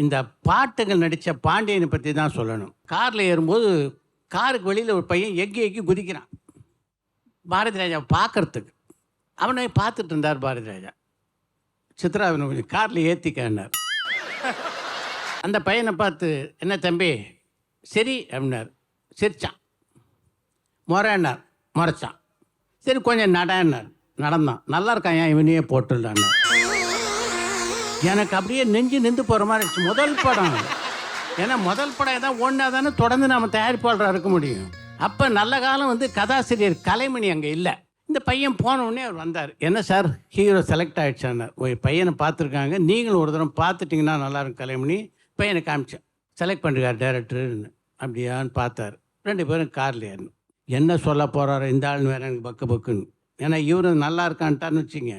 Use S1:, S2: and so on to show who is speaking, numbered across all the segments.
S1: இந்த பாட்டுகள் நடித்த பாண்டியனை பற்றி தான் சொல்லணும். காரில் ஏறும்போது காருக்கு வெளியில் ஒரு பையன் எக்கி எக்கி குதிக்கிறான் பாரதி ராஜா பார்க்கறதுக்கு. அவனை பார்த்துட்டு இருந்தார் பாரதி ராஜா. சித்ராவின் கொஞ்சம் காரில் ஏற்றிக்கன்னார். அந்த பையனை பார்த்து, என்ன தம்பி சரி அப்படின்னார். சிரிச்சான். முறைன்னார். முறைச்சான். சரி கொஞ்சம் நடன்னார். நடந்தான். நல்லா இருக்கான், ஏன் இவனையே போட்டுடலான்னார். எனக்கு அப்படியே நெஞ்சு நின்று போகிற மாதிரி இருந்துச்சு. முதல் படம். ஏன்னா முதல் படம் ஏதாவது ஒன்றா தானே தொடர்ந்து நம்ம தயாரிப்பாளராக இருக்க முடியும். அப்போ நல்ல காலம் வந்து கதாசிரியர் கலைமணி அங்கே இல்லை. இந்த பையன் போனவுடனே அவர் வந்தார். என்ன சார் ஹீரோ செலக்ட் ஆகிடுச்சான்னார். ஒரு பையனை பார்த்துருக்காங்க, நீங்களும் ஒரு தடவை பார்த்துட்டிங்கன்னா நல்லாயிருக்கும் கலைமணி. பையனை காமிச்சேன். செலக்ட் பண்ணிருக்கார் டேரக்டர்னு. அப்படியான்னு பார்த்தார். 2 பேரும் காரில் ஏறணும். என்ன சொல்ல போகிறாரு இந்த ஆள் வேறு எனக்கு பக்கு பக்குன்னு. ஏன்னா இவரும் நல்லா இருக்கான்ட்டான்னு வச்சுங்க,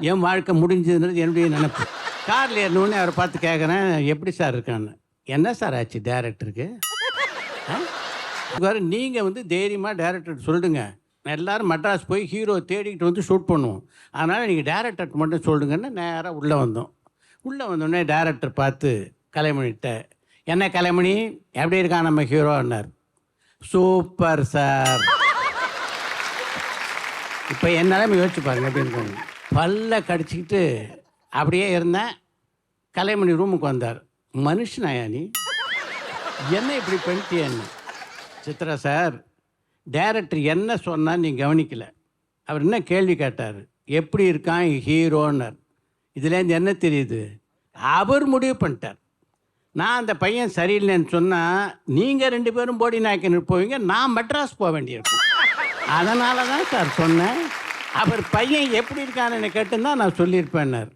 S1: என் வாழ்க்கை முடிஞ்சதுன்றது என்னுடைய நினைப்பு. காரில் ஏறினோடனே அவரை பார்த்து கேட்குறேன், எப்படி சார் இருக்கான்னு. என்ன சார் ஆச்சு டேரக்டருக்கு? வேறு நீங்கள் வந்து தைரியமாக டேரக்டர் சொல்லிடுங்க, எல்லோரும் மெட்ராஸ் போய் ஹீரோ தேடிக்கிட்டு வந்து ஷூட் பண்ணுவோம், அதனால் நீங்கள் டேரக்டருக்கு மட்டும் சொல்லுங்கன்னு நேராக உள்ளே வந்தோம். உள்ளே வந்தோடனே டேரக்டர் பார்த்து கலைமணிகிட்ட, என்ன கலைமணி எப்படி இருக்கான் நம்ம ஹீரோன்னார். Super sir. இப்போ என்னாலும் யோசிச்சு பாருங்க எப்படி இருக்காங்க. பல்ல கடிச்சிக்கிட்டு அப்படியே இருந்தேன். கலைமணி ரூமுக்கு வந்தார். மனுஷனாயா நீ, என்ன இப்படி பண்ணிட்டியன்னு. சித்ரா சார், டைரக்டர் என்ன சொன்னான்னு நீ கவனிக்கல. அவர் என்ன கேள்வி கேட்டார், எப்படி இருக்கான் ஹீரோன்னார். இதுலேருந்து என்ன தெரியுது, அவர் முடிவு பண்ணிட்டார். நான் அந்த பையன் சரியில்லைன்னு சொன்னால் நீங்கள் 2 பேரும் போடி நாயக்கன் போவீங்க, நான் மெட்ராஸ் போக வேண்டியிருக்கும். அதனால தான் சார் சொன்னேன். அவர் பையன் எப்படி இருக்கான்னு கேட்டுன்னா நான் சொல்லியிருப்பேன்னார்.